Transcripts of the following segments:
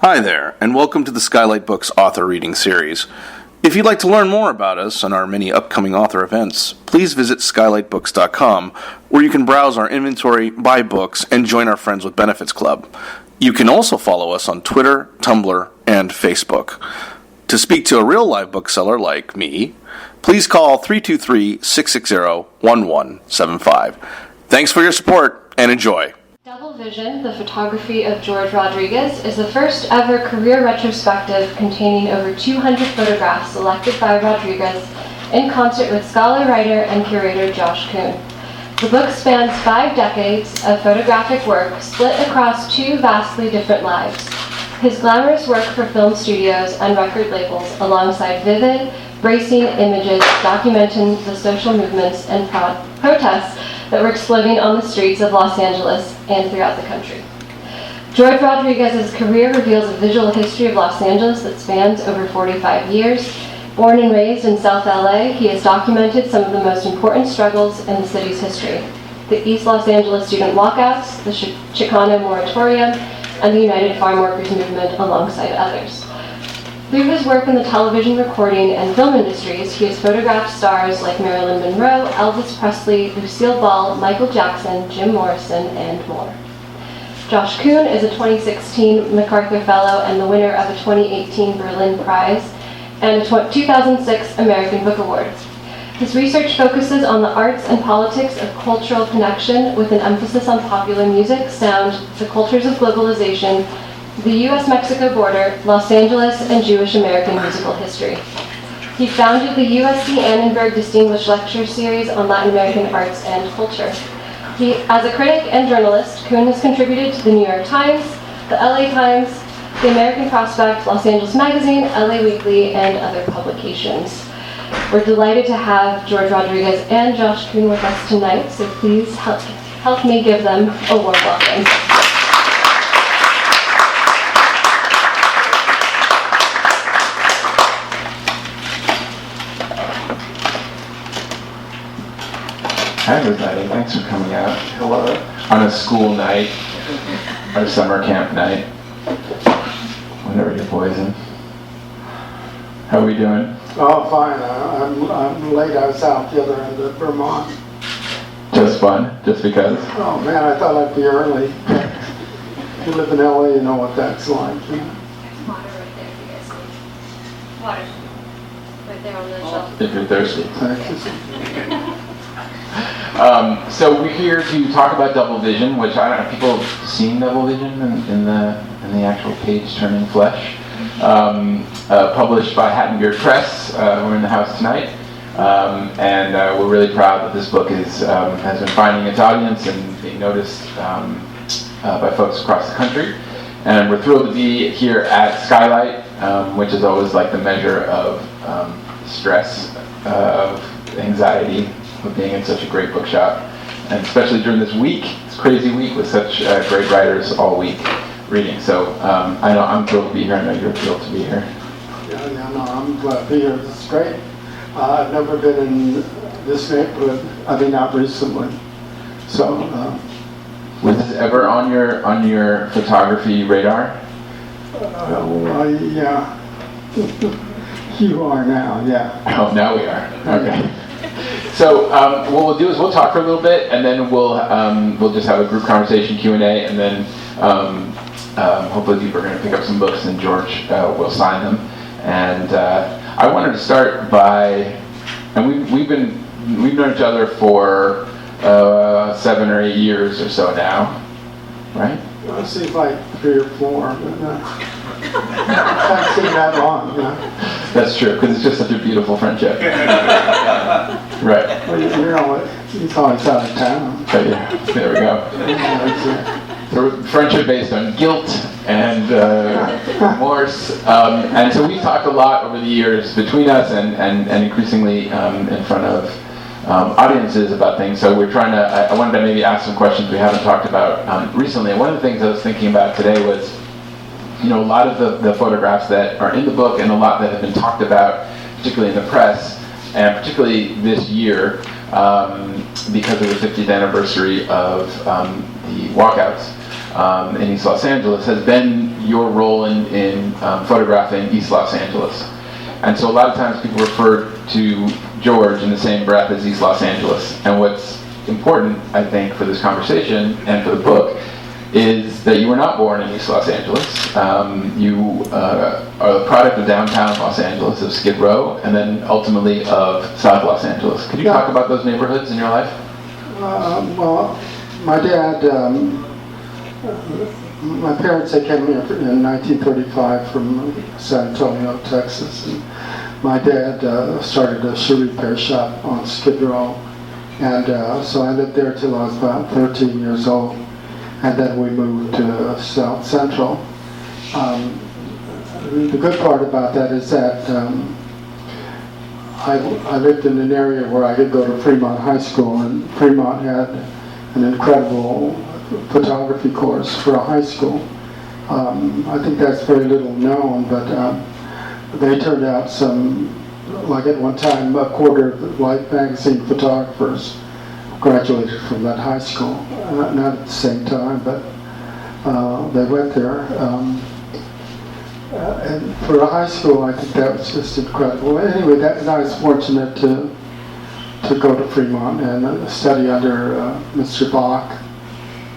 Hi there, and welcome to the Skylight Books author reading series. If you'd like to learn more about us and our many upcoming author events, please visit skylightbooks.com, where you can browse our inventory, buy books, and join our Friends with Benefits Club. You can also follow us on Twitter, Tumblr, and Facebook. To speak to a real live bookseller like me, please call 323-660-1175. Thanks for your support, and enjoy. Double Vision, the photography of George Rodriguez, is the first ever career retrospective containing over 200 photographs selected by Rodriguez in concert with scholar, writer, and curator Josh Kun. The book spans 5 decades of photographic work split across 2 vastly different lives. His glamorous work for film studios and record labels alongside vivid, bracing images documenting the social movements and protests that were exploding on the streets of Los Angeles and throughout the country. George Rodriguez's career reveals a visual history of Los Angeles that spans over 45 years. Born and raised in South LA, he has documented some of the most important struggles in the city's history: the East Los Angeles student walkouts, the Chicana moratorium, and the United Farm Workers movement, alongside others. Through his work in the television recording and film industries, he has photographed stars like Marilyn Monroe, Elvis Presley, Lucille Ball, Michael Jackson, Jim Morrison, and more. Josh Kun is a 2016 MacArthur Fellow and the winner of a 2018 Berlin Prize and a 2006 American Book Award. His research focuses on the arts and politics of cultural connection, with an emphasis on popular music, sound, the cultures of globalization, the U.S.-Mexico border, Los Angeles, and Jewish American musical history. He founded the USC Annenberg Distinguished Lecture Series on Latin American arts and culture. As a critic and journalist, Kun has contributed to the New York Times, the LA Times, the American Prospect, Los Angeles Magazine, LA Weekly, and other publications. We're delighted to have George Rodriguez and Josh Kun with us tonight, so please help me give them a warm welcome. Hi everybody, thanks for coming out. Hello. On a school night, or summer camp night, whenever you're boys in. How are we doing? Oh, fine. I'm late. I was out the other end of Vermont. Just fun? Just because? Oh man, I thought I'd be early. If you live in LA, you know what that's like. There's water right there for you guys. Water. Right there on the shelf. If you're thirsty. So we're here to talk about Double Vision, which I don't know, people have seen Double Vision in the actual page-turning flesh. Published by Hat and Beard Press. We're in the house tonight, and we're really proud that this book has been finding its audience and being noticed by folks across the country. And we're thrilled to be here at Skylight, which is always like the measure of stress, of anxiety, of being in such a great bookshop, and especially during this week, this crazy week with such great writers all week reading. So I know I'm thrilled to be here. I know you're thrilled to be here. Yeah, no, I'm glad to be here. This is great. I've never been in this neighborhood. I mean, not recently. So. Was this ever on your photography radar? Yeah. You are now. Yeah. Oh, now we are. Okay. So what we'll do is we'll talk for a little bit, and then we'll just have a group conversation, Q&A, and then hopefully people are going to pick up some books, and George will sign them. And I wanted to start by, and we've known each other for 7 or 8 years or so now, right? It seems like 3 or 4, but I've seen that long. That's true, because it's just such a beautiful friendship. Right. Well, you know, he's always out of town. But yeah, there we go. So friendship based on guilt and remorse. And so we've talked a lot over the years between us and increasingly in front of audiences about things. So we're trying to, I wanted to maybe ask some questions we haven't talked about recently. And one of the things I was thinking about today was, a lot of the photographs that are in the book and a lot that have been talked about, particularly in the press, and particularly this year, because of the 50th anniversary of the walkouts in East Los Angeles, has been your role in photographing East Los Angeles. And so a lot of times people refer to George in the same breath as East Los Angeles. And what's important, I think, for this conversation and for the book is that you were not born in East Los Angeles. You are the product of downtown Los Angeles, of Skid Row, and then ultimately of South Los Angeles. Could you talk about those neighborhoods in your life? Well, my dad, my parents, they came here in 1935 from San Antonio, Texas. And my dad started a shoe repair shop on Skid Row. And so I lived there till I was about 13 years old. And then we moved to South Central. The good part about that is that I lived in an area where I could go to Fremont High School, and Fremont had an incredible photography course for a high school. I think that's very little known, but they turned out some, like at one time, a quarter of Life magazine photographers graduated from that high school. Not at the same time, but they went there. And for a high school, I think that was just incredible. Anyway, I was fortunate to go to Fremont and study under Mr. Bach,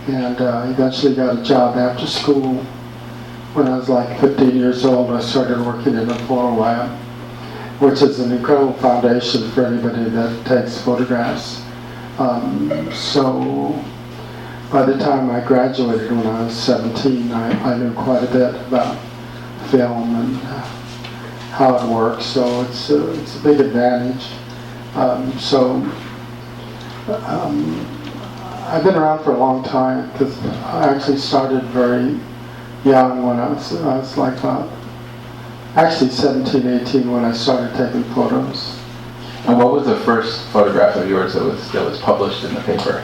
and eventually got a job after school. When I was like 15 years old, I started working in a photo lab, which is an incredible foundation for anybody that takes photographs. So by the time I graduated when I was 17, I knew quite a bit about film and how it works, so it's a big advantage. I've been around for a long time because I actually started very young when I was like actually 17, 18 when I started taking photos. And what was the first photograph of yours that was published in the paper?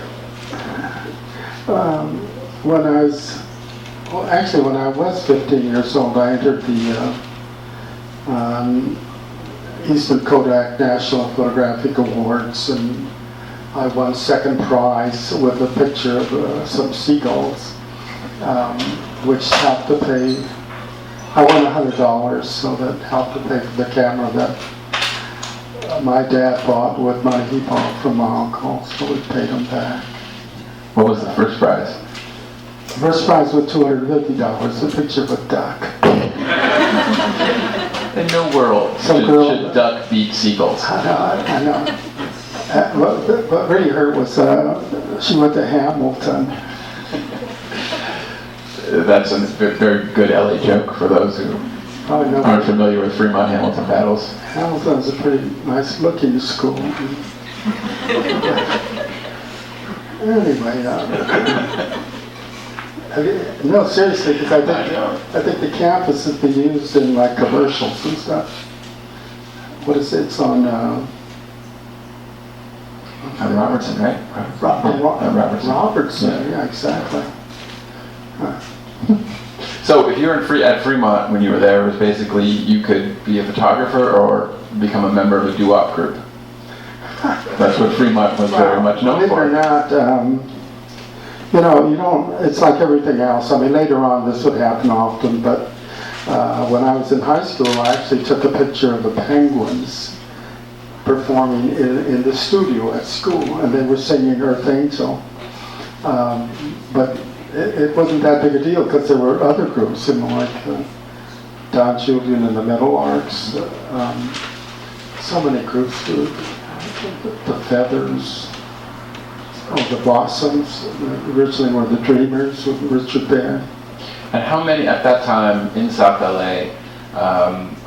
When I was 15 years old, I entered the Eastman Kodak National Photographic Awards, and I won second prize with a picture of some seagulls, which helped to pay. I won $100, so that helped to pay for the camera that my dad bought with money he bought from my uncle, so we paid him back. What was the first prize? The first prize was $250, a picture of a duck. In no world should duck beat seagulls. I know. What really hurt was she went to Hamilton. That's a very good LA joke for those who aren't familiar with Fremont Hamilton battles. Hamilton's a pretty nice looking school. Anyway, no, seriously, because I think the campus has been used in like commercials and stuff. What is it? It's on Robertson, right? Robertson. Robertson, yeah, exactly. So if you were at Fremont when you were there, it was basically you could be a photographer or become a member of a doo-wop group. That's what Fremont was very much known for. Believe it or not, you don't, it's like everything else. I mean, later on this would happen often, but when I was in high school, I actually took a picture of the Penguins performing in the studio at school, and they were singing Earth Angel. But it wasn't that big a deal because there were other groups, like Don Julian and the Metal Arcs, so many groups, the Feathers, the Blossoms, originally were the Dreamers with Richard Baird. And how many at that time in South LA,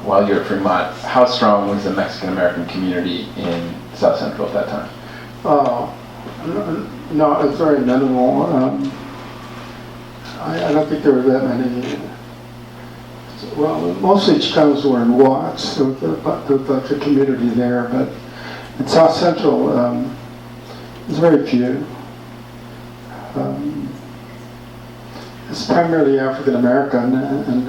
while you were at Fremont, how strong was the Mexican American community in South Central at that time? No, it's very minimal. I don't think there were that many. Well, mostly Chicanos were in Watts. There was like a community there, but in South Central, there's very few. It's primarily African American, and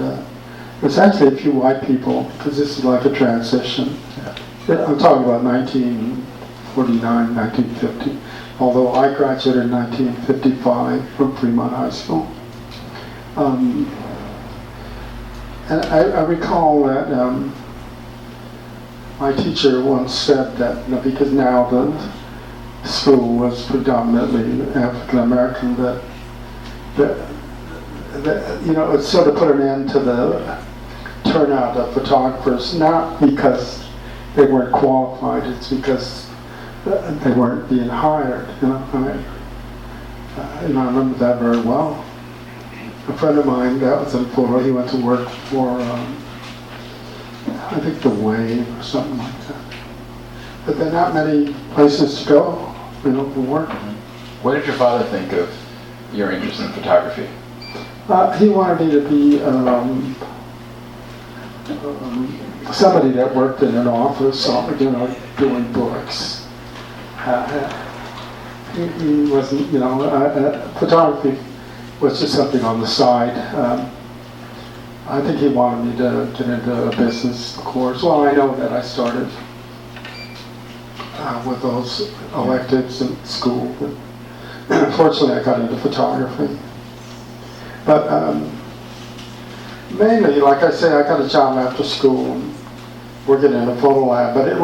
there's actually a few white people because this is like a transition. Yeah. I'm talking about 1949, 1950. Although I graduated in 1955 from Fremont High School. And I recall that my teacher once said that, because now the school was predominantly African American, that it sort of put an end to the turnout of photographers, not because they weren't qualified, it's because they weren't being hired. I remember that very well. A friend of mine, that was in Florida, he went to work for, I think the Wave or something like that. But there are not many places to go, for work. What did your father think of your interest in photography? He wanted me to be somebody that worked in an office, doing books. He wasn't, photography was just something on the side. I think he wanted me to get into a business course. Well, I know that I started with those electives in school. But unfortunately, I got into photography. But mainly, like I say, I got a job after school working in a photo lab, but it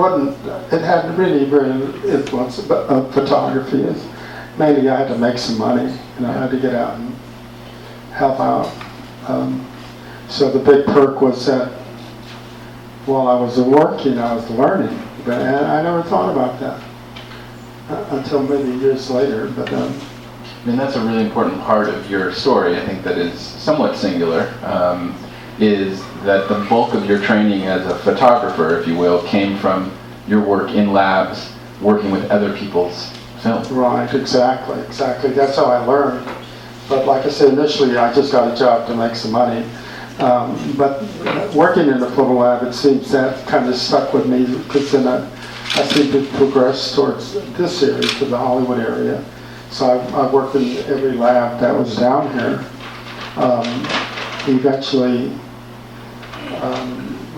hadn't really very influence of photography. Mainly I had to make some money, I had to get out and help out. So the big perk was that while I was working, I was learning. And I never thought about that until many years later. But that's a really important part of your story, I think, that is somewhat singular, is that the bulk of your training as a photographer, if you will, came from your work in labs, working with other people's film. Right, exactly. That's how I learned. But like I said, initially I just got a job to make some money. But working in the photo lab, it seems that kind of stuck with me, because then I seemed to progress towards this area, to the Hollywood area. So I worked in every lab that was down here. Eventually,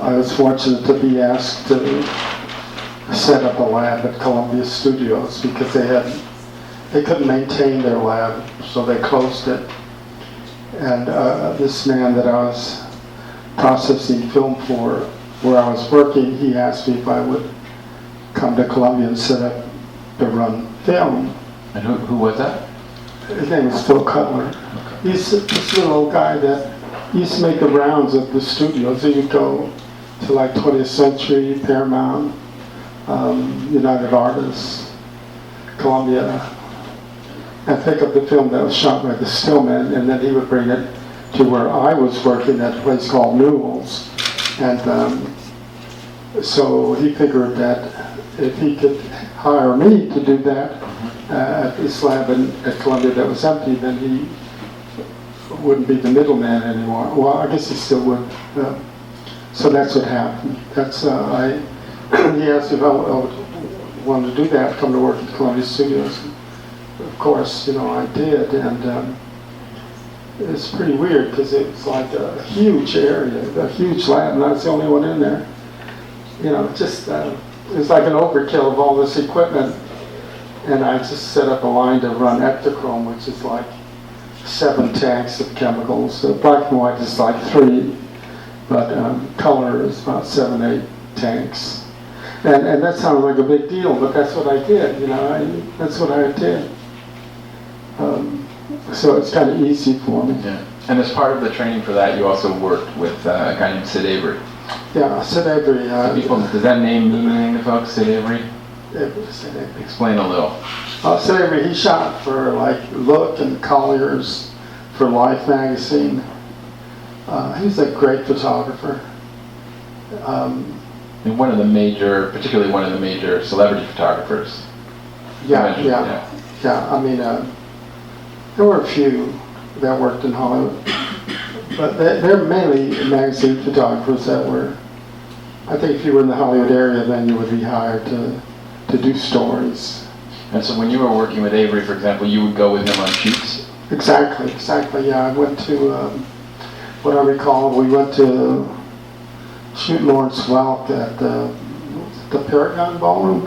I was fortunate to be asked to set up a lab at Columbia Studios, because they couldn't maintain their lab, so they closed it. And this man that I was processing film for, where I was working, he asked me if I would come to Columbia and set up to run film. And who was that? His name is Phil Cutler. Okay. He's this little guy that used to make the rounds of the studios. He would go to like 20th Century, Paramount, United Artists, Columbia, and pick up the film that was shot by the stillman, and then he would bring it to where I was working at a place called Newell's. And so he figured that if he could hire me to do that at this lab at Columbia that was empty, then he wouldn't be the middleman anymore. Well, I guess he still would. So that's what happened. He asked if I wanted to do that, come to work at Columbia Studios. Of course, I did, and it's pretty weird, because it's like a huge area, a huge lab, and I was the only one in there. It's like an overkill of all this equipment, and I just set up a line to run Ectochrome, which is like 7 tanks of chemicals. So black and white is like 3, but color is about 7, 8 tanks. And that sounded like a big deal, but that's what I did, that's what I did. So it's kind of easy for me. Yeah. And as part of the training for that, you also worked with a guy named Sid Avery. Yeah, Sid Avery. Does that name mean anything to folks, Sid Avery? Sid Avery. Explain a little. Sid Avery, he shot for Look and Collier's, for Life magazine. He's a great photographer. And particularly one of the major celebrity photographers. Yeah. I mean, there were a few that worked in Hollywood, but they're mainly magazine photographers that were. I think if you were in the Hollywood area, then you would be hired to do stories. And so when you were working with Avery, for example, you would go with him on shoots? Exactly. Yeah, I went to, what I recall, we went to shoot Lawrence Welk at the Paragon Ballroom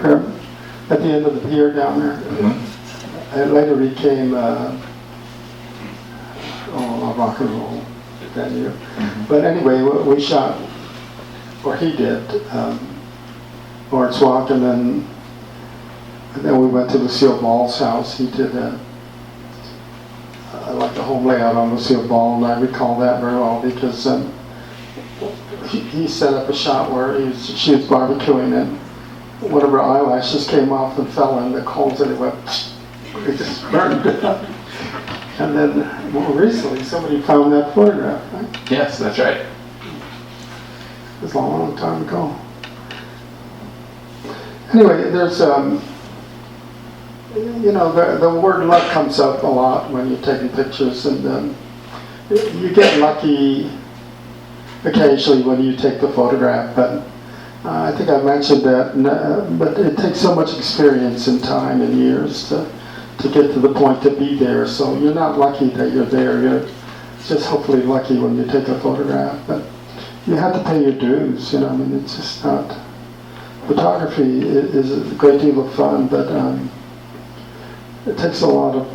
at the end of the pier down there. Mm-hmm. It later became rock and roll. than you. But anyway, we shot, or he did, Lawrence Walk, and then we went to Lucille Ball's house. He did like the home layout on Lucille Ball, and I recall that very well because he set up a shot where she was barbecuing, and one of her eyelashes came off and fell in the coals, and it just burned. And then more recently, somebody found that photograph, right? Yes, that's right. It was a long time ago. Anyway, there's, the word luck comes up a lot when you're taking pictures, and you get lucky occasionally when you take the photograph, but I think I mentioned that, but it takes so much experience and time and years to get to the point to be there. So you're not lucky that you're there. You're just hopefully lucky when you take a photograph. But you have to pay your dues. It's just not. Photography is a great deal of fun, but it takes a lot of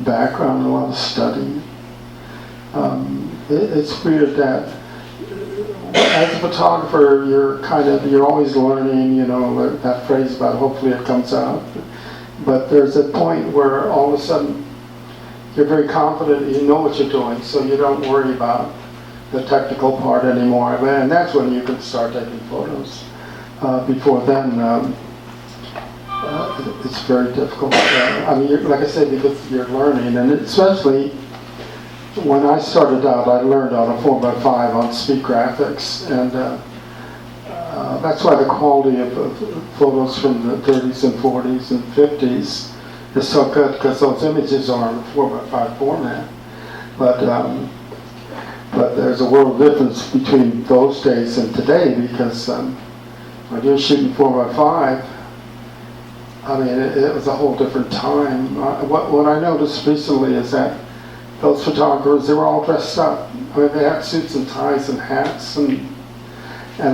background, a lot of study. It's weird that as a photographer, you're always learning. That phrase about hopefully it comes out. But there's a point where all of a sudden you're very confident, you know what you're doing, so you don't worry about the technical part anymore. And that's when you can start taking photos. Before then, it's very difficult. Like I said, because you're learning, and especially when I started out, I learned on a 4x5 on speed graphics, and that's why the quality of photos from the 30s and 40s and 50s is so good, because those images are in a 4x5 format. But there's a world difference between those days and today, because when you're shooting 4x5, it was a whole different time. What I noticed recently is that those photographers, they were all dressed up. They had suits and ties and hats, and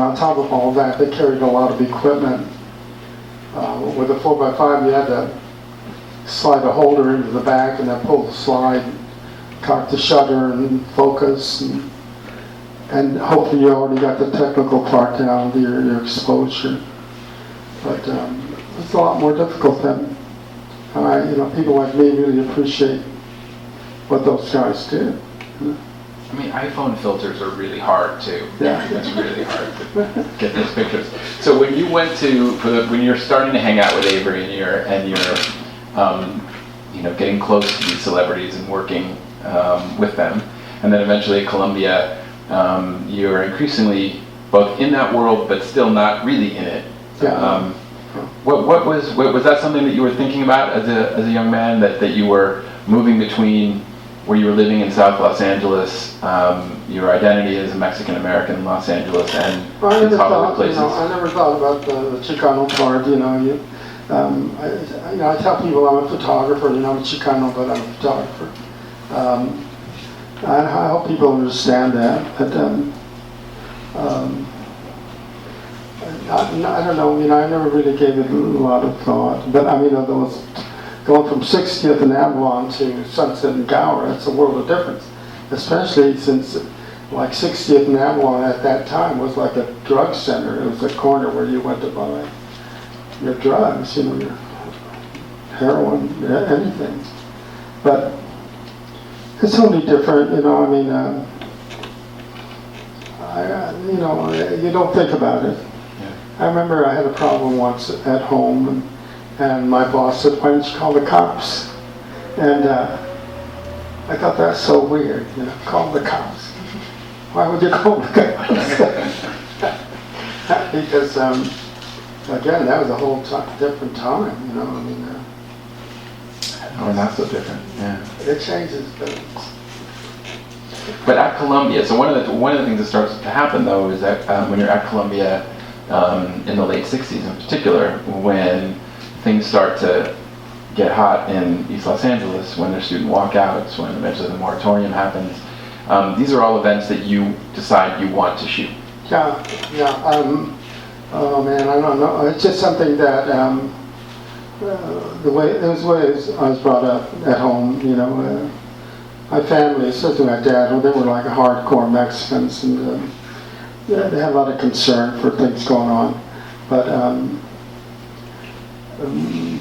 on top of all that, they carried a lot of equipment. With a 4x5, you had to slide a holder into the back and then pull the slide, cock the shutter and focus, and hopefully you already got the technical part down to your exposure. But it's a lot more difficult than, people like me really appreciate what those guys did. iPhone filters are really hard too. Yeah. It's really hard to get those pictures. So when you went when you're starting to hang out with Avery and you're getting close to these celebrities and working with them, and then eventually at Columbia, you're increasingly both in that world but still not really in it. Yeah. What was that something that you were thinking about as a young man, that you were moving between where you were living in South Los Angeles, your identity as a Mexican American in Los Angeles, and these Hollywood places? I never thought about the Chicano part. I tell people I'm a photographer. I'm a Chicano, but I'm a photographer. I hope people understand that. But I don't know. I never really gave it a lot of thought. But there was going from 60th and Avalon to Sunset and Gower. That's a world of difference. Especially since, 60th and Avalon at that time was like a drug center. It was a corner where you went to buy your drugs, your heroin, anything. But it's totally different, you don't think about it. Yeah. I remember I had a problem once at home, and my boss said, "Why don't you call the cops?" And I thought that's so weird, call the cops. Why would you call the cops? Because, again, that was a whole different time, Or not so different, yeah. It changes things. But at Columbia, so one of the things that starts to happen though is that when you're at Columbia in the late '60s in particular, when things start to get hot in East Los Angeles, when there's student walkouts, when eventually the moratorium happens, these are all events that you decide you want to shoot. Yeah. Oh man, I don't know. It's just something that the way I was brought up at home, my family, especially my dad, well, they were like hardcore Mexicans, and they had a lot of concern for things going on.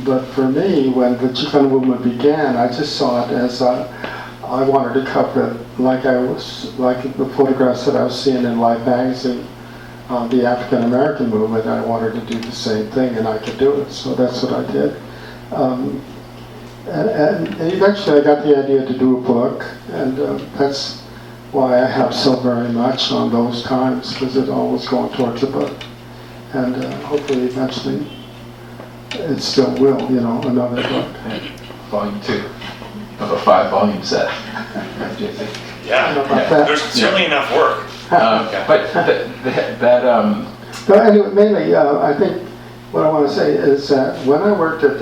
But for me, when the Chicana movement began, I just saw it as I wanted to cover it like the photographs that I was seeing in Life magazine, the African American movement. I wanted to do the same thing, and I could do it, so that's what I did. And eventually I got the idea to do a book, and that's why I have so very much on those times, because it all was going towards a book. And hopefully eventually it still will, another book. Volume 2 of a 5-volume set. There's certainly enough work. But anyway, mainly, I think what I want to say is that when I worked at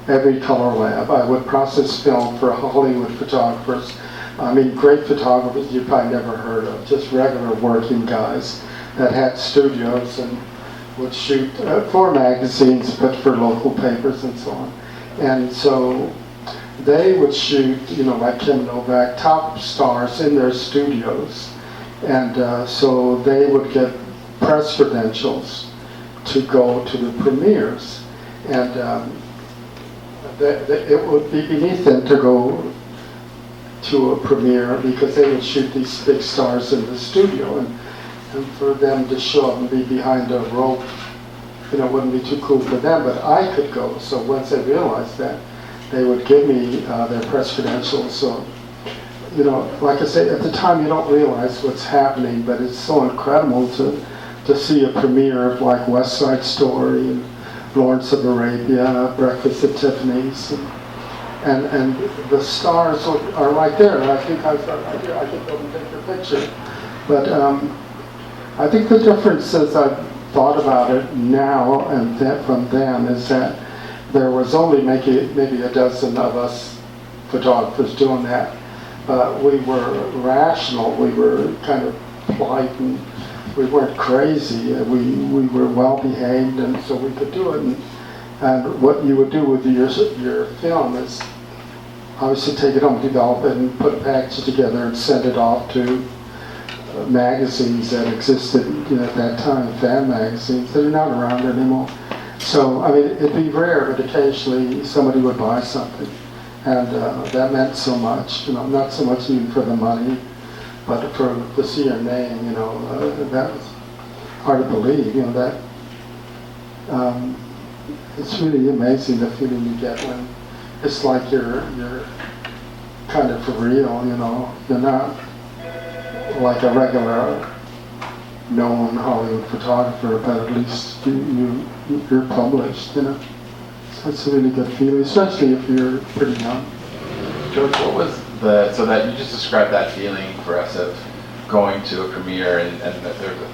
Every Color Lab, I would process film for Hollywood photographers. I mean, great photographers you probably never heard of, just regular working guys that had studios and would shoot for magazines, but for local papers and so on. And so they would shoot, like Kim Novak, top stars in their studios. And so they would get press credentials to go to the premieres. And it would be beneath them to go to a premiere because they would shoot these big stars in the studio. And for them to show up and be behind a rope, wouldn't be too cool for them, but I could go. So once they realized that, they would give me their press credentials. So, like I say, at the time you don't realize what's happening, but it's so incredible to see a premiere of like West Side Story and Lawrence of Arabia, Breakfast at Tiffany's, and the stars are right there. And I think I could go and take the picture. But I think the difference as I've thought about it now and from then is that there was only maybe a dozen of us photographers doing that. We were rational, we were kind of polite, and we weren't crazy. We were well behaved, and so we could do it. And what you would do with your film is obviously take it home, develop it, and put a package together and send it off to magazines that existed at that time, fan magazines that are not around anymore. So, I mean, it'd be rare, but occasionally somebody would buy something. And that meant so much, not so much even for the money, but to see your name, that was hard to believe, that it's really amazing the feeling you get when it's like you're kind of for real, you're not like a regular known Hollywood photographer, but at least you're published, So it's a really good feeling, especially if you're pretty young. George, what was so that you just described that feeling for us of going to a premiere and that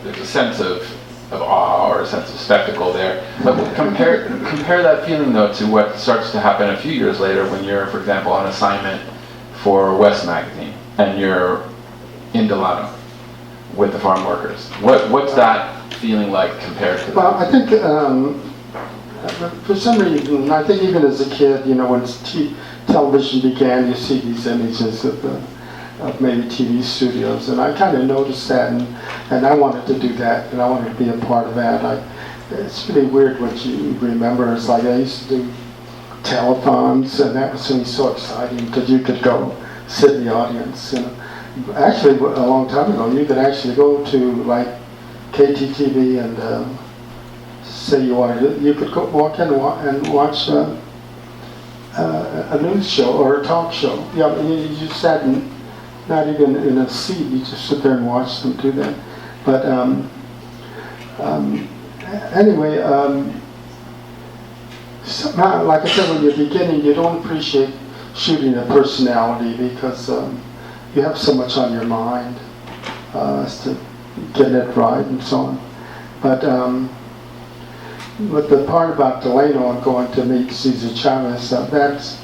there's a sense of awe or a sense of spectacle there. But compare that feeling though to what starts to happen a few years later when you're, for example, on assignment for West Magazine and you're in Delano with the farm workers. What's that feeling like compared to that? Well, I think for some reason, I think even as a kid, when television began, you see these images of maybe TV studios, and I kind of noticed that, and I wanted to do that, and I wanted to be a part of that. It's really weird what you remember. It's like I used to do telethons, and that was really so exciting because you could go sit in the audience. Actually, a long time ago, you could actually go to like KTTV and say you wanted to. You could go walk in and watch a news show or a talk show. Yeah, you just sat not even in a seat. You just sit there and watch them do that. But anyway, somehow, like I said, when you're beginning, you don't appreciate shooting a personality because you have so much on your mind as to getting it right and so on. But the part about Delano and going to meet Cesar Chavez, that's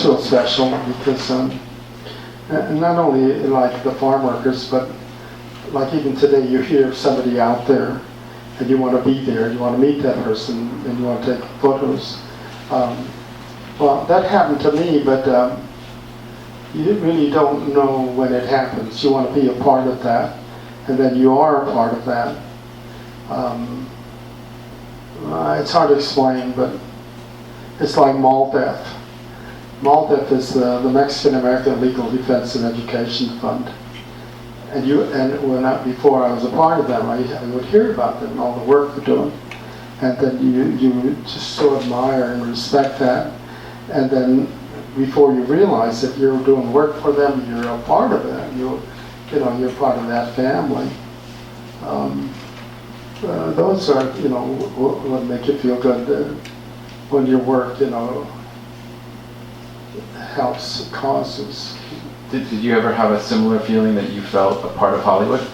real special because not only like the farm workers, but like even today you hear somebody out there and you want to be there, you want to meet that person and you want to take photos. Well, that happened to me, but you really don't know when it happens. You want to be a part of that, and then you are a part of that. It's hard to explain, but it's like MALDEF. MALDEF is the Mexican American Legal Defense and Education Fund. Before I was a part of them, I would hear about them, all the work they're doing. And then you just so admire and respect that. And then before you realize that you're doing work for them, you're a part of it. You're part of that family. Those are, what make you feel good when your work, helps causes. Did you ever have a similar feeling that you felt a part of Hollywood?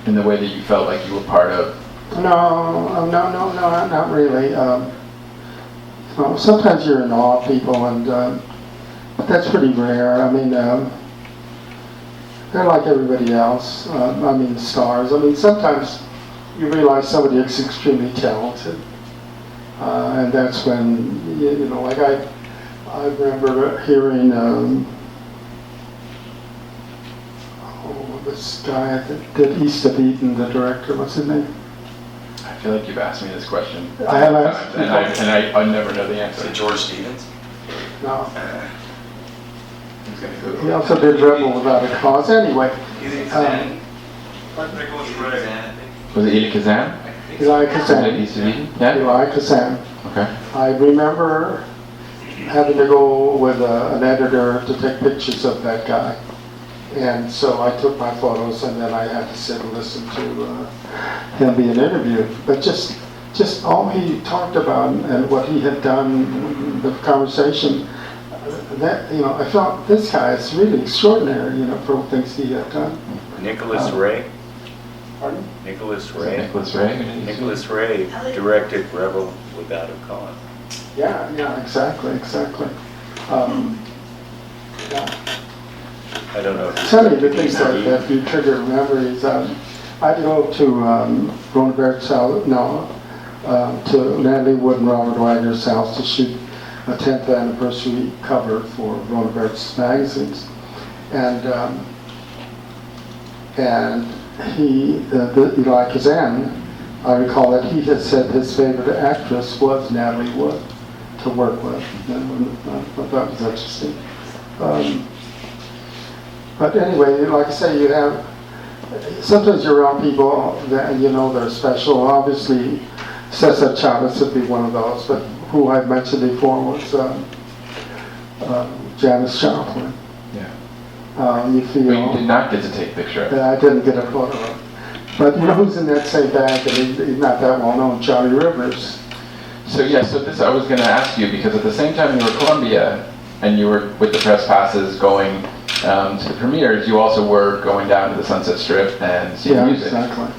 In the way that you felt like you were part of? No, not really. Sometimes you're in awe of people, but that's pretty rare. I mean, they're like everybody else. Stars. Sometimes you realize somebody is extremely talented, and that's when like I remember hearing this guy that did East of Eden, the director. What's his name? I feel like you've asked me this question. I have asked, and I never know the answer. Is it George Stevens? No. He's gonna go. He also did Rebel Without a Cause. Anyway, Nicholas Ray. Was it Elia Kazan? Eli Was it Kazan. East of Eden? Yeah. Eli Kazan. Okay. I remember having to go with an editor to take pictures of that guy. And so I took my photos, and then I had to sit and listen to him being interviewed. But just all he talked about and what he had done, the conversation, that I felt this guy is really extraordinary, for things he had done. Nicholas Ray? Pardon? Nicholas Ray? Nicholas Ray? Nicholas Ray directed Rebel Without a Cause. Yeah, exactly. Yeah. I don't know if Tell me the things that you trigger memories. I go to Ronebert's house, to Natalie Wood and Robert Wagner's house to shoot a 10th anniversary cover for Ronebert's magazines. And Eli Kazan, I recall that he had said his favorite actress was Natalie Wood to work with. And I thought that was interesting. But anyway, like I say, sometimes you're around people that they're special. Obviously, Cesar Chavez would be one of those, but who I mentioned before was Janis Joplin. Yeah. You feel. But you did not get to take a picture of it. I didn't get a photo of it. But who's in that same bag, and he's not that well known, Johnny Rivers. So this I was going to ask you, because at the same time you were Columbia and you were with the press passes going to the premieres, you also were going down to the Sunset Strip and seeing music. Yeah, exactly.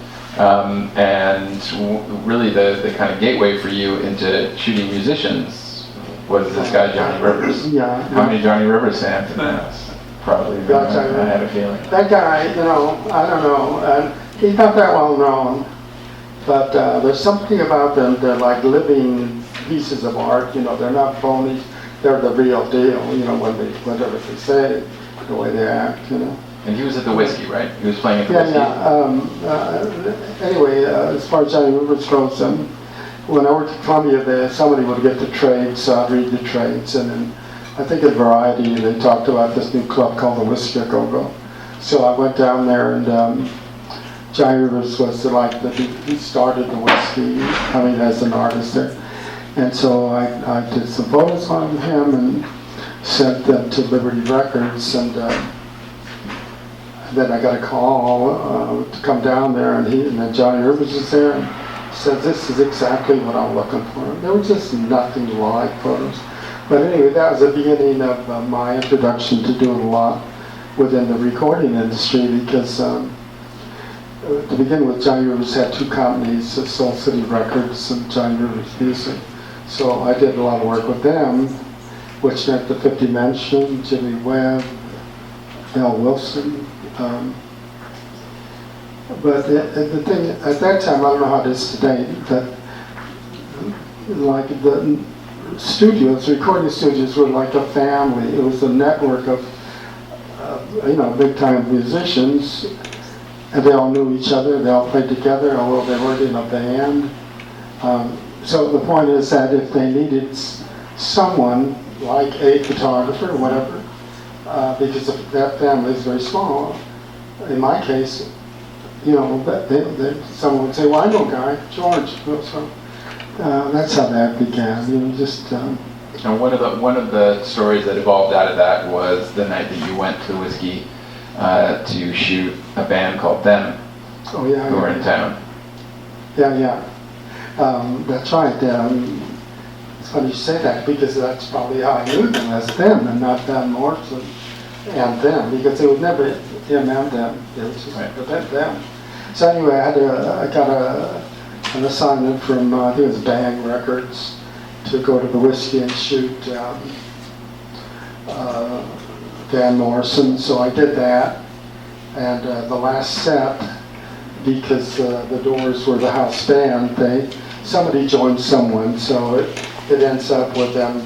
Really the kind of gateway for you into shooting musicians was this guy Johnny Rivers. Yeah. How many Johnny Rivers fans in the house? Probably. I had a feeling. That guy, I don't know. He's not that well known, but there's something about them. They're like living pieces of art. They're not phonies. They're the real deal. Whatever they say, the way they act. And he was at the Whiskey, right? He was playing at the Whiskey. Anyway, as far as Johnny Rivers goes, when I worked at Columbia, somebody would get the trades, so I'd read the trades, and then I think in Variety they talked about this new club called the Whiskey A Go-Go. So I went down there, and Johnny Rivers was he started the Whiskey, as an artist there. And so I did some photos on him and sent them to Liberty Records, and then I got a call to come down there, and then Johnny Rivers was there and said, "This is exactly what I'm looking for." There was just nothing like photos. But anyway, that was the beginning of my introduction to doing a lot within the recording industry, because to begin with, Johnny Rivers had two companies, Soul City Records and Johnny Rivers Music. So I did a lot of work with them, which meant the 50 Mention, Jimmy Webb, Al Wilson. But the thing, at that time, I don't know how it is today, that like the studios, recording studios were like a family. It was a network of big time musicians, and they all knew each other, they all played together, although they weren't in a band. So the point is that if they needed someone, like a photographer or whatever, because that family is very small, in my case, someone would say, well, I know a guy, George. So that's how that began. Just. And one of the stories that evolved out of that was the night that you went to Whiskey to shoot a band called Them, who were in town. Yeah. That's right. It's funny you say that, because that's probably how I knew them, as Them, and not Van Morrison and Them, because it was never him and them. It was just Them. So anyway, I got an assignment from I think it was Bang Records to go to the Whiskey and shoot Van Morrison. So I did that, and the last set, because the Doors were the house band, somebody joined someone, so it ends up with them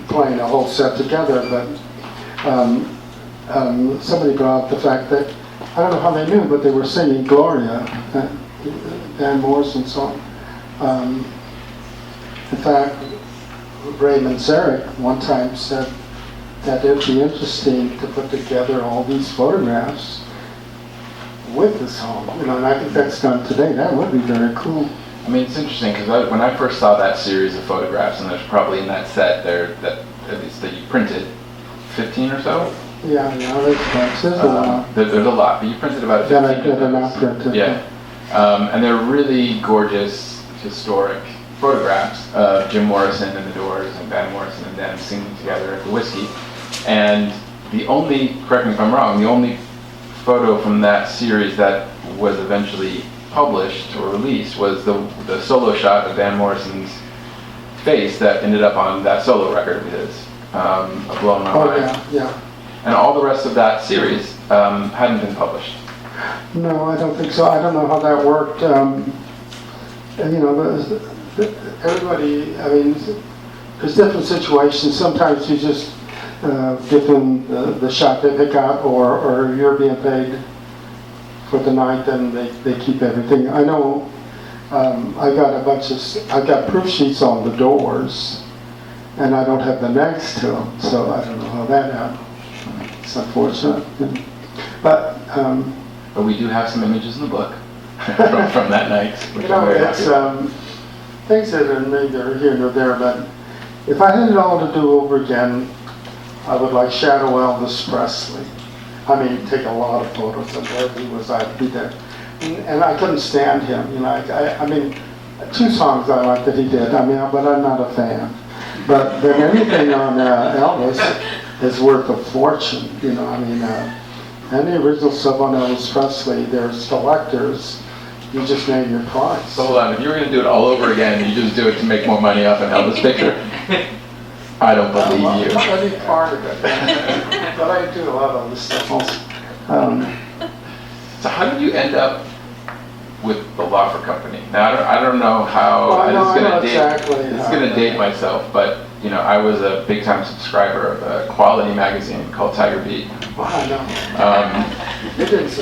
playing a whole set together. But somebody brought up the fact that, I don't know how they knew, but they were singing Gloria, Van Morrison's song. In fact, Raymond Zarek one time said that it would be interesting to put together all these photographs with the song. And I think that's done today. That would be very cool. I mean, it's interesting, because when I first saw that series of photographs, and there's probably in that set there, that at least that you printed, 15 or so? Yeah, there's a lot. There's a lot, but you printed about 15 that are not printed. Yeah. And they're really gorgeous, historic photographs of Jim Morrison and the Doors and Van Morrison and them singing together at the Whiskey. And the only, correct me if I'm wrong, the only photo from that series that was eventually published or released was the solo shot of Van Morrison's face that ended up on that solo record of his, A Blow in My Mind. Yeah. And all the rest of that series hadn't been published. No, I don't think so. I don't know how that worked. Everybody, I mean, there's different situations. Sometimes you just give them the shot they pick out, or you're being paid for the night, and they keep everything. I know I've got proof sheets on the Doors, and I don't have the next to them, so I don't know how that happened. It's unfortunate. But we do have some images in the book from that night. It's things that are neither here nor there, but if I had it all to do over again, I would like shadow Elvis Presley. I mean, take a lot of photos of where he was. I'd be there. And I couldn't stand him. I mean, 2 songs I like that he did. I mean, but I'm not a fan. But anything on Elvis is worth a fortune. I mean, any original stuff on Elvis Presley, there's selectors. You just name your price. So hold on, if you were going to do it all over again, you just do it to make more money off an Elvis picture? I don't believe you. I think part of it. But I do a lot of other stuff also. So how did you end up with the Loffer Company? Now, I don't know how, Well, it's going to date myself, but I was a big time subscriber of a quality magazine called Tiger Beat. Well, I know.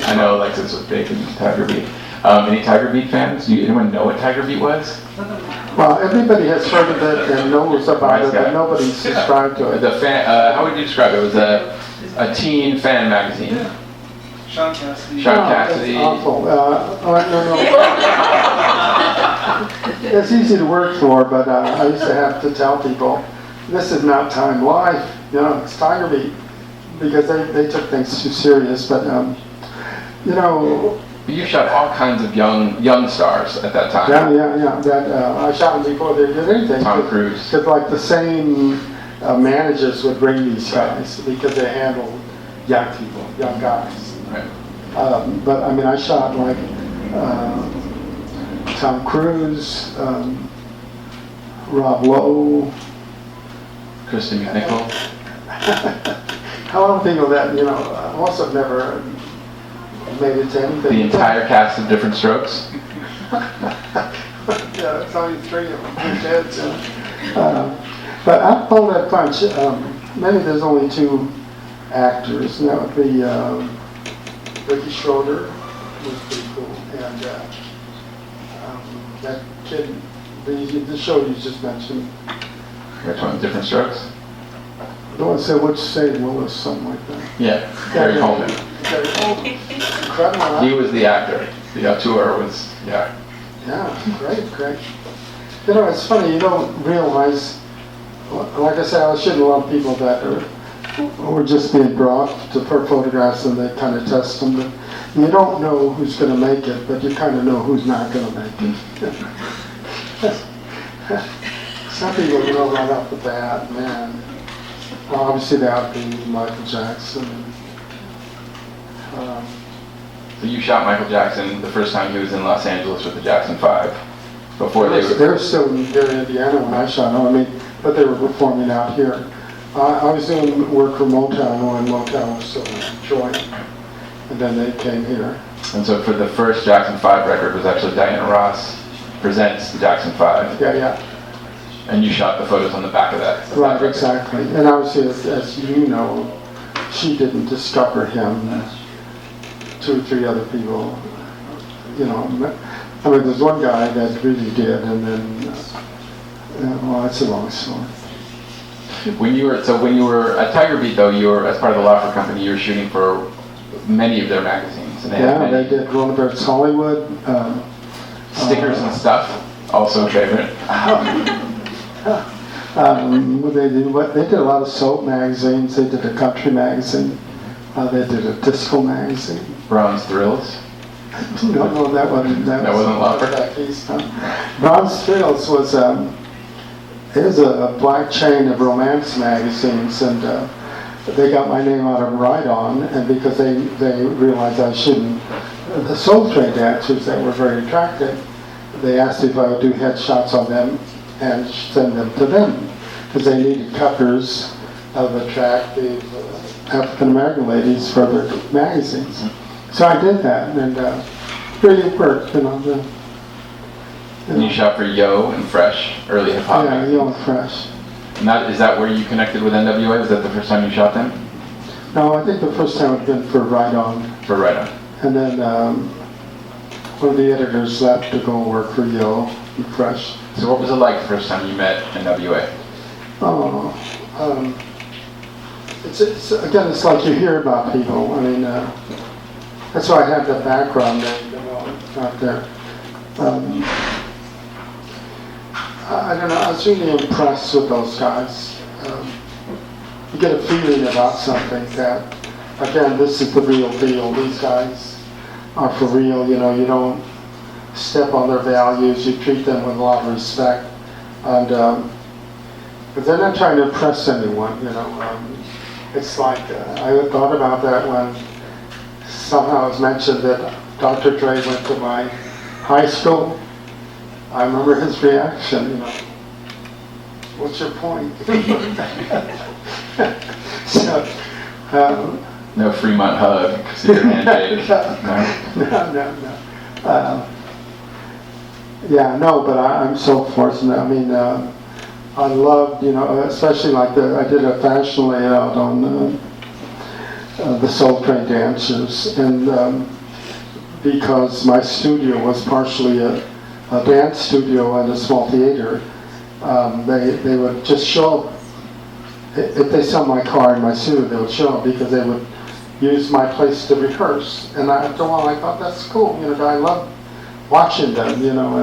I know Alexis was big in Tiger Beat. Any Tiger Beat fans? Anyone know what Tiger Beat was? Well, everybody has heard of it and knows about it, but nobody subscribed to it. How would you describe it? It was a teen fan magazine. Sean Cassidy. Cassidy. That's awful. No. It's easy to work for, but I used to have to tell people, this is not Time Life, it's Tiger Beat, because they took things too serious. But You shot all kinds of young stars at that time. Yeah. I shot them before they did anything. Tom Cruise. Because like the same managers would bring these guys because they handled young people, young guys. Right. But I mean, I shot like Tom Cruise, Rob Lowe, Kristen McNichol. How long people that most have never made it to anything. The entire cast of Different Strokes. Yeah, it's only 3 of them. Kids. But I pulled that punch. Maybe there's only 2 actors. And that would be Ricky Schroeder was pretty cool, and that kid, the show you just mentioned. Which one? Different Strokes? I want to say which St. Willis, something like that. Yeah, Gary Coleman. Gary Coleman. Incredible, huh? He was the actor. The auteur was, yeah. Yeah, great. You know, it's funny, you don't realize, like I said, I shouldn't love people that are just being brought for photographs and they kind of test them. But you don't know who's going to make it, but you kind of know who's not going to make it. Some people know right off the bat, man. Well, obviously that would be Michael Jackson. So you shot Michael Jackson the first time he was in Los Angeles with the Jackson 5. Before they were still in Indiana when I shot them. I mean, but they were performing out here. I was doing work for Motown when Motown was still in Detroit, and then they came here. And so for the first Jackson 5 record was actually Diana Ross presents the Jackson 5. Yeah. And you shot the photos on the back of that. Right, exactly. And obviously, as you know, she didn't discover him. 2 or 3 other people, you know. I mean, there's one guy that really did, and then, well, that's a long story. When you were at Tiger Beat, though, you were, as part of the Laffer Company, you were shooting for many of their magazines. And they did Ronenberg's Hollywood. Stickers and Stuff, also a favorite. They did a lot of soap magazines. They did a country magazine. They did a disco magazine. Bronze Thrills. No, that wasn't Laffer. That piece. Bronze Thrills was a black chain of romance magazines, and they got my name out of Right On, and because they realized I shouldn't. The Soul Train dancers that were very attractive, they asked if I would do headshots on them and send them to them, because they needed covers of attractive African American ladies for their magazines. So I did that, and really worked, you know. And you shot for Yo and Fresh, early hip hop. Yeah, Yo and Fresh. And is that where you connected with NWA? Was that the first time you shot them? No, I think the first time had been for Right On. For Right On. And then one of the editors left to go work for Yo and Fresh. So what was it like the first time you met NWA? It's again, it's like you hear about people. I mean, that's why I have the background out there. I don't know, I was really impressed with those guys. You get a feeling about something that, again, this is the real deal. These guys are for real, you know, you don't step on their values, you treat them with a lot of respect. And but they're not trying to impress anyone, you know. It's like, I thought about that when somehow it was mentioned that Dr. Dre went to my high school. I remember his reaction, you know. What's your point? So, no Fremont hug, secret handshake. No. But I'm so fortunate. I mean, I loved, you know, especially like I did a fashion layout on the Soul Train dancers, and because my studio was partially a dance studio and a small theater, they would just show up. If they saw my car in my studio, they would show up because they would use my place to rehearse. And after a while, I thought, that's cool. You know, I love watching them, you know,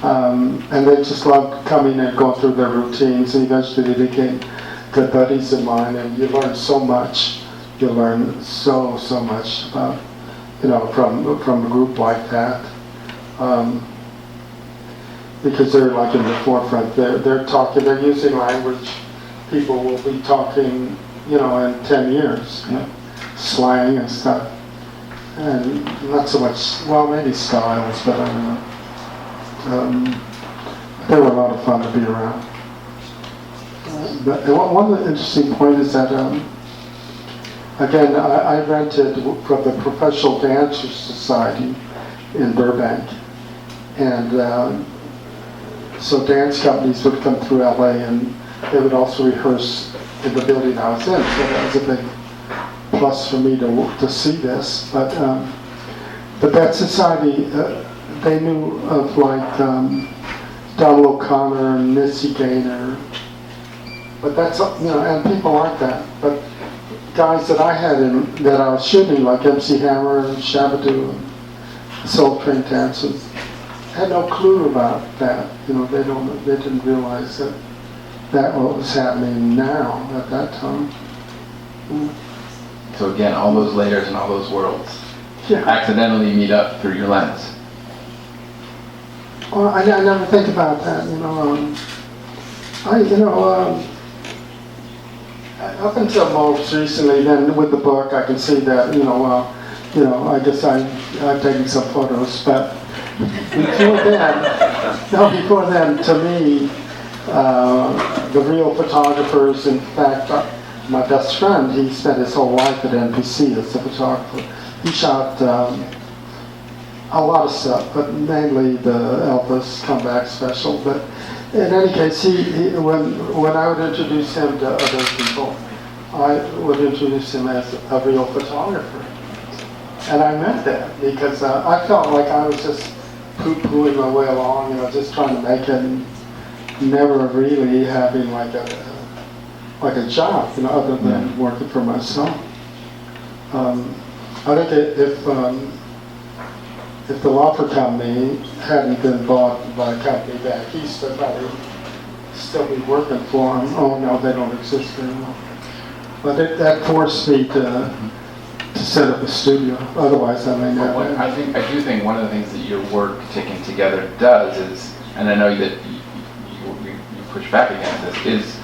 and they just loved coming and going through their routines. And eventually, they became good buddies of mine. And you learn so much. You learn so much about, you know, from a group like that. Because they're like in the forefront. They're talking. They're using language people will be talking, you know, in 10 years. You know, slang and stuff, and not so much. Well, maybe styles, but I don't know. They were a lot of fun to be around. But one interesting point is that, again, I rented from the Professional Dancers Society in Burbank, and so dance companies would come through LA, and they would also rehearse in the building I was in, so that was a big plus for me to see this. But that society, they knew of like Donald O'Connor and Missy Gaynor, but that's, and people like that. But guys that I had that I was shooting, like MC Hammer and Shabadoo and Soul Train Dancers, had no clue about that. They didn't realize that what was happening now at that time. So again, all those layers and all those worlds Yeah. accidentally meet up through your lens. Well, I never think about that. Up until most recently, then with the book, I can see that. I guess I've taken some photos, but before then, to me, the real photographers, in fact, my best friend, he spent his whole life at NPC as a photographer. He shot a lot of stuff, but mainly the Elvis comeback special. But in any case, when I would introduce him to other people, I would introduce him as a real photographer. And I meant that because I felt like I was just poo-pooing my way along, just trying to make it, and never really having like a job, other than working for myself. I think if the Lawford Company hadn't been bought by a company back east, I'd probably still be working for them. Oh no, they don't exist anymore. But that forced me to set up a studio. Otherwise, I may never. I do think one of the things that your work taken together does is, and I know that you push back against this, is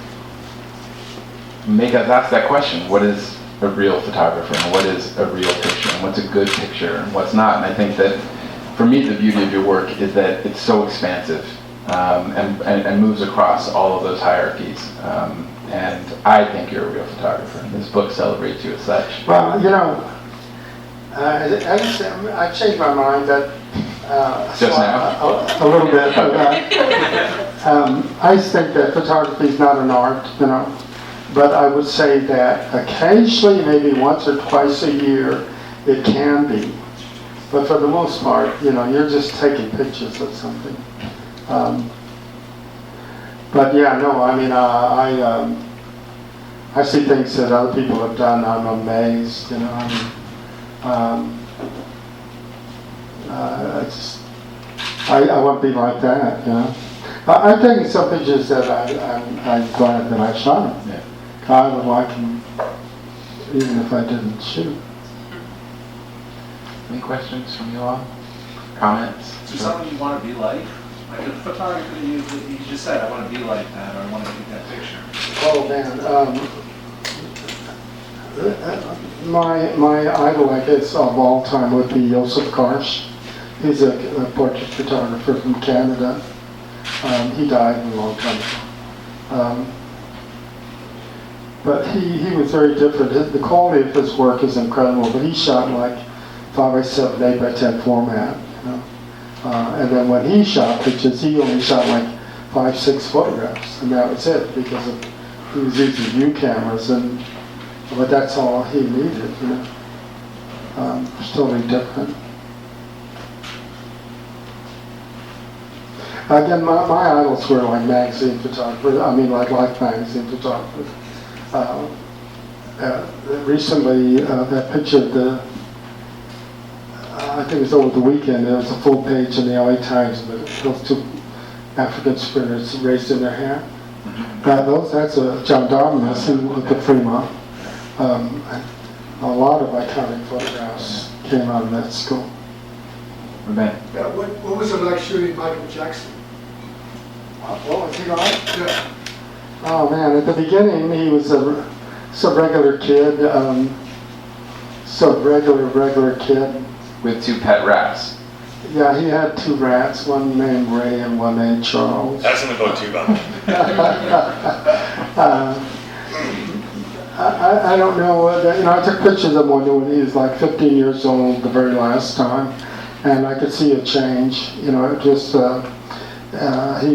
make us ask that question: what is a real photographer, and what is a real picture, and what's a good picture, and what's not? And I think that, for me, the beauty of your work is that it's so expansive and moves across all of those hierarchies. And I think you're a real photographer, and this book celebrates you as such. Well, I changed my mind that Just now? a little bit. But, I think that photography is not an art, But I would say that occasionally, maybe once or twice a year, it can be. But for the most part, you're just taking pictures of something. But yeah, no, I see things that other people have done. I'm amazed, I want to be like that, I'm taking some pictures that I'm glad that I shot them. Yeah. I would like them even if I didn't shoot. Any questions from you all? Comments? Is there something you want to be like? Like a photographer, you just said, I want to be like that, or I want to take that picture. Oh man, my idol, I guess, of all time would be Joseph Karsh. He's a portrait photographer from Canada. He died a long time ago. But he was very different. The quality of his work is incredible, but he shot like 5x7, 8x10 format, and then when he shot pictures, he only shot like 5-6 photographs, and that was it, because he was using view cameras, but that's all he needed, It's totally different. Again, my idols were like magazine photographers, like Life magazine photographers. Recently, that picture of I think it was over the weekend, there was a full page in the LA Times of those two African sprinters raising their hand. That's John Dominus with the Fremont. A lot of iconic photographs came out of that school. What was it like shooting Michael Jackson? What was he like? Yeah. Oh man, at the beginning he was some regular kid, regular kid. With 2 pet rats. Yeah, he had 2 rats, one named Ray and one named Charles. That's in the book too, Bob. I don't know. I took pictures of him when he was like 15 years old the very last time, and I could see a change. He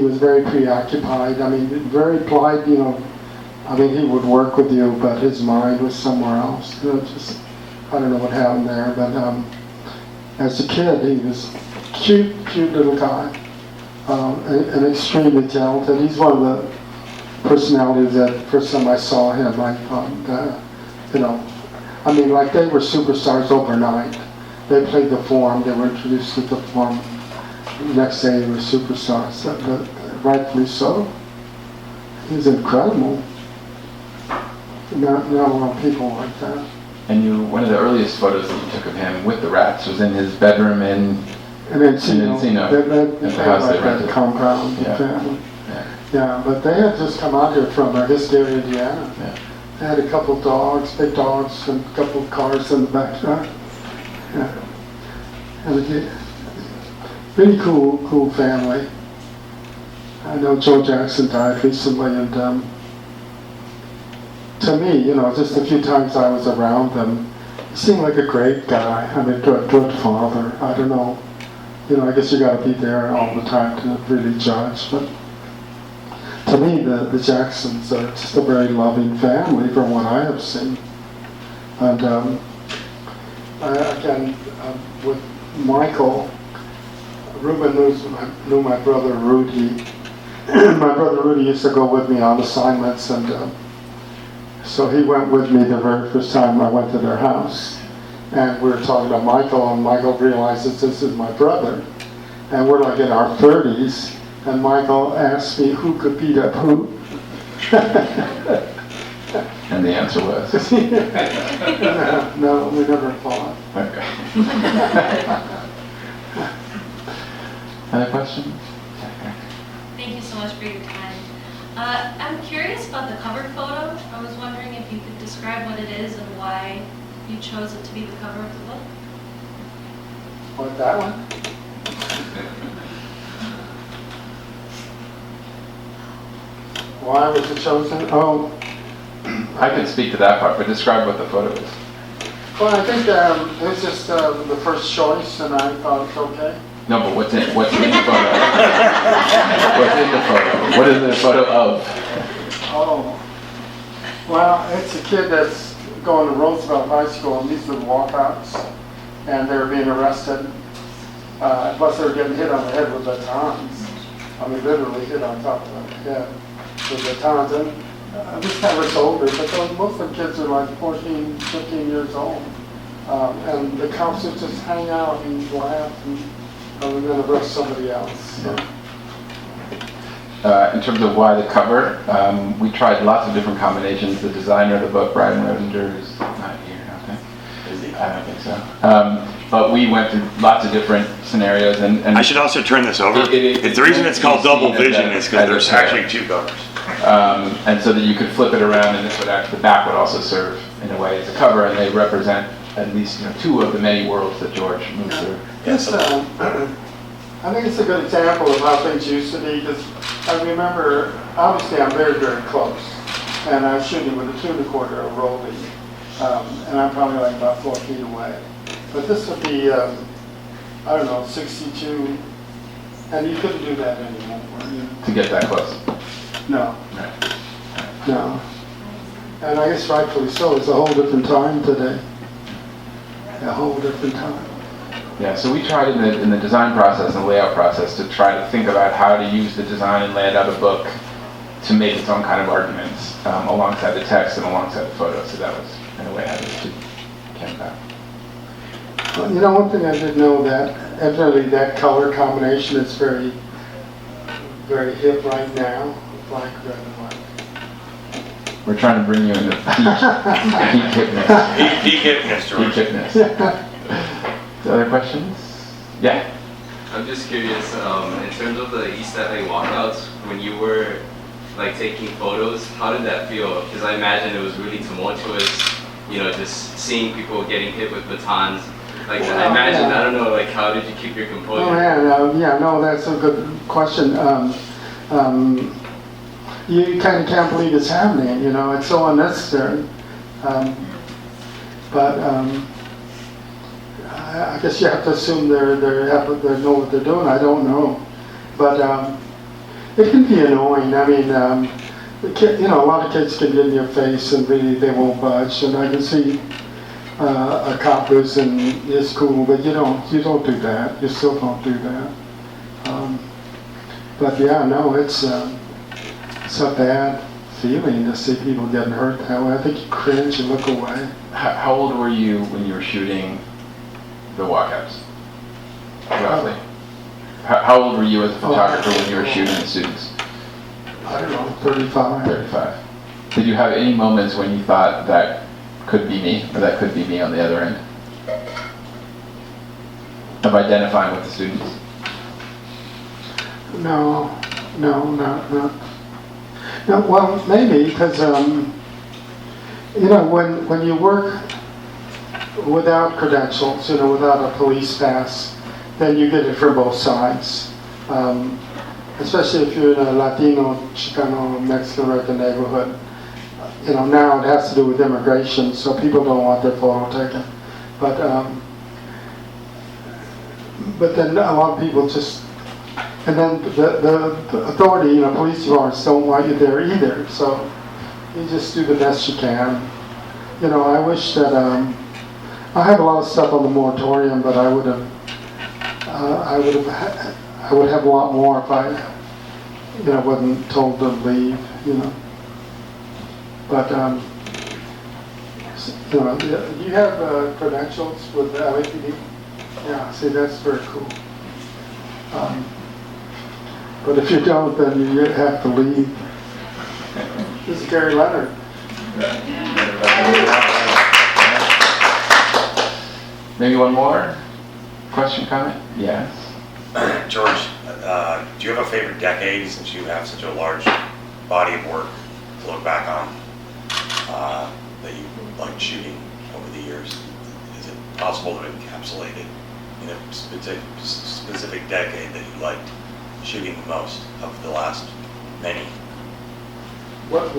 was very preoccupied. Very polite. I mean, he would work with you, but his mind was somewhere else. Just, I don't know what happened there, but as a kid, he was cute little guy, and extremely talented. He's one of the personalities that first time I saw him, I thought, I mean, like they were superstars overnight. They played the form, they were introduced to the form. The next day they were superstars, but rightfully so. He's incredible. Not a lot of people like that. And one of the earliest photos that you took of him with the rats was in his bedroom in Encino. They had like that compound family. Yeah, but they had just come out here from Hysteria, Indiana. Yeah. They had a couple of dogs, big dogs, and a couple of cars in the backyard. Yeah. And really cool family. I know Joe Jackson died recently, and to me, just a few times I was around them, he seemed like a great guy. I mean, good father. I don't know. I guess you got to be there all the time to really judge, but to me, the Jacksons are just a very loving family from what I have seen. And with Michael, Ruben knew my brother Rudy. My brother Rudy used to go with me on assignments, and so he went with me the very first time I went to their house. And we were talking about Michael, and Michael realizes this is my brother. And we're like in our 30s, and Michael asked me who could beat up who. And the answer was? No, we never fought. Okay. Other questions? Thank you so much for your time. I'm curious about the cover photo. I was wondering if you could describe what it is and why you chose it to be the cover of the book. What, that one? Why was it chosen? Oh, I can speak to that part, but describe what the photo is. well, I think it was just the first choice, and I thought it's okay. No, but what's in the photo? What's in the photo? What is the photo of? Oh, well, it's a kid that's going to Roosevelt High School, and these are the walkouts, and they're being arrested. Plus, they're getting hit on the head with batons. I mean, literally hit on top of the head with batons. And this guy was older, but most of the kids are like 14, 15 years old. And the cops would just hang out and laugh, and we're going to arrest somebody else. So. In terms of why the cover, we tried lots of different combinations. The designer of the book, Brian Rosinger, who's not here, I think. Is he? I don't think so. But we went through lots of different scenarios. And I should also turn this over. The reason it's called Double Vision is because there's actually two covers. And so that you could flip it around, and the back would also serve in a way as a cover, and they represent at least two of the many worlds that George moved through. Yes, I think it's a good example of how things used to be, because I remember, obviously I'm very, very close, and I was shooting with a 2¼ rolling, and I'm probably like about 4 feet away. But this would be, I don't know, 62, and you couldn't do that anymore. To get that close. No. Right. No. And I guess rightfully so, it's a whole different time today. A whole different time. Yeah, so we tried in the design process and layout process to try to think about how to use the design and lay out a book to make its own kind of arguments alongside the text and alongside the photos. So that was, in a way, how it came about. Well, one thing I did know that evidently that color combination is very, very hip right now, black, red, and white. We're trying to bring you into peak hipness. Peak hipness, George. Peak hipness. Other questions? Yeah. I'm just curious, in terms of the East LA walkouts, when you were taking photos, how did that feel? Because I imagine it was really tumultuous, just seeing people getting hit with batons. I imagine, I don't know, how did you keep your composure? Oh man, no, that's a good question. You kind of can't believe it's happening, it's so unnecessary. But I guess you have to assume they know what they're doing. I don't know, but it can be annoying. I mean, a lot of kids can get in your face and really they won't budge. And I can see a cop person is cool, but you don't do that. You still don't do that. But yeah, no, it's a bad feeling to see people getting hurt that way. I think you cringe and look away. How old were you when you were shooting the walkouts? Roughly. How old were you as a photographer when you were shooting the students? I don't know, 35. 35. Did you have any moments when you thought that could be me, or that could be me on the other end? Of identifying with the students? No, not. No, well, maybe, because, when you work without credentials, without a police pass, then you get it from both sides. Especially if you're in a Latino, Chicano, Mexican-American neighborhood. Now it has to do with immigration, so people don't want their photo taken. But then a lot of people just, and then the authority, police departments don't want you there either. So you just do the best you can. I wish that I have a lot of stuff on the moratorium, but I would have a lot more if I, wasn't told to leave. But you have credentials with the LAPD. Yeah, see, that's very cool. But if you don't, then you have to leave. This is Gary Leonard. Maybe one more question, comment? Yes. George, do you have a favorite decade since you have such a large body of work to look back on that you like shooting over the years? Is it possible to encapsulate it in a specific decade that you liked shooting the most of the last many? What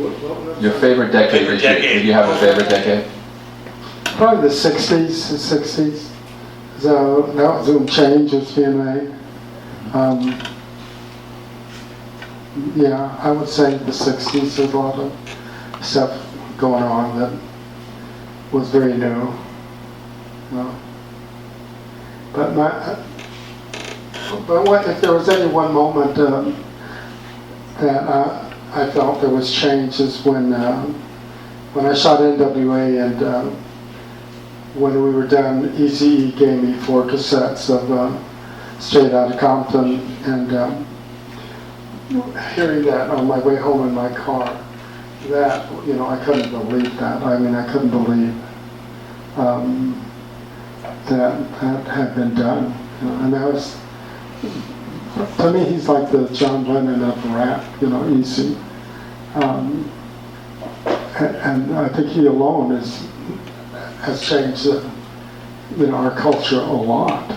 Your favorite decade this year? Did you have a favorite decade? Probably the 60s. So that was when change was being made. Yeah, I would say the 60s. There's a lot of stuff going on that was very new. But if there was any one moment that I felt there was change is when I shot NWA and when we were done, Eazy-E gave me 4 cassettes of Straight Outta Compton, and hearing that on my way home in my car, that, I couldn't believe that. I mean, I couldn't believe that had been done. And that was, to me, he's like the John Lennon of rap, Eazy. And I think he alone has changed, our culture a lot.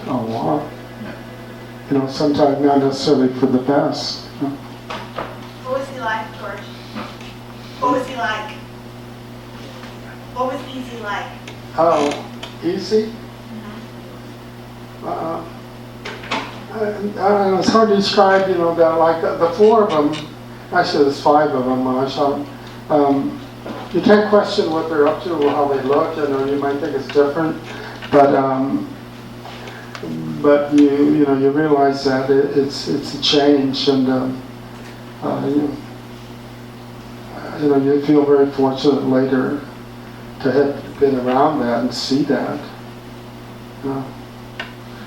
Sometimes not necessarily for the best. What was he like, George? What was he like? What was Eazy like? Oh, Eazy? I don't know, it's hard to describe, that like the 4 of them, actually there's 5 of them when I shot them. You can't question what they're up to or how they look, you might think it's different, but you realize that it's a change, and you feel very fortunate later to have been around that and see that.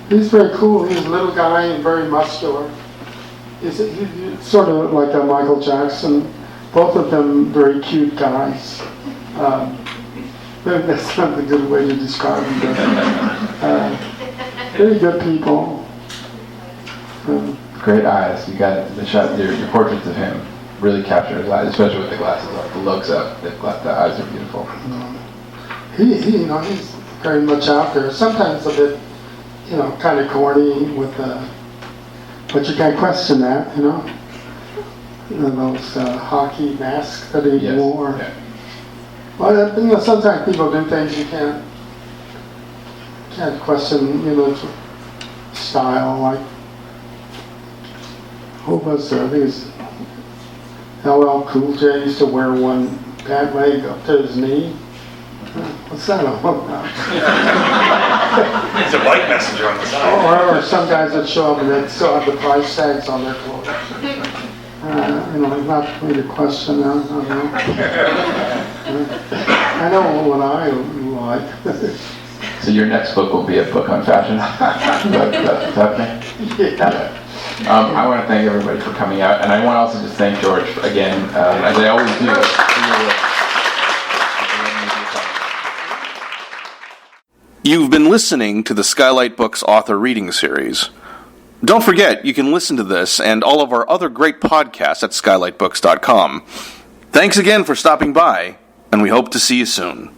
He's very cool. He's a little guy and very muscular. He's sort of like a Michael Jackson. Both of them very cute guys. That's not the good way to describe them, but very good people. Great eyes. You got the shot. Your portraits of him really capture his eyes, especially with the glasses up, the looks up. The eyes are beautiful. He's very much out there. Sometimes a bit, kind of corny with but you can't question that, those hockey masks that he wore. Yeah. Well, sometimes people do things you can't question, style. Like, who was there? I think it's LL Cool J used to wear one pant leg up to his knee. What's that all about? It's a bike messenger on the side. Or some guys that show up and they still have the price tags on their clothes. Not really a question. I know what I like. So your next book will be a book on fashion? That's happening? Yeah. I want to thank everybody for coming out, and I want to also just thank George again, as I always do, for your work. You've been listening to the Skylight Books author reading series. Don't forget, you can listen to this and all of our other great podcasts at skylightbooks.com. Thanks again for stopping by, and we hope to see you soon.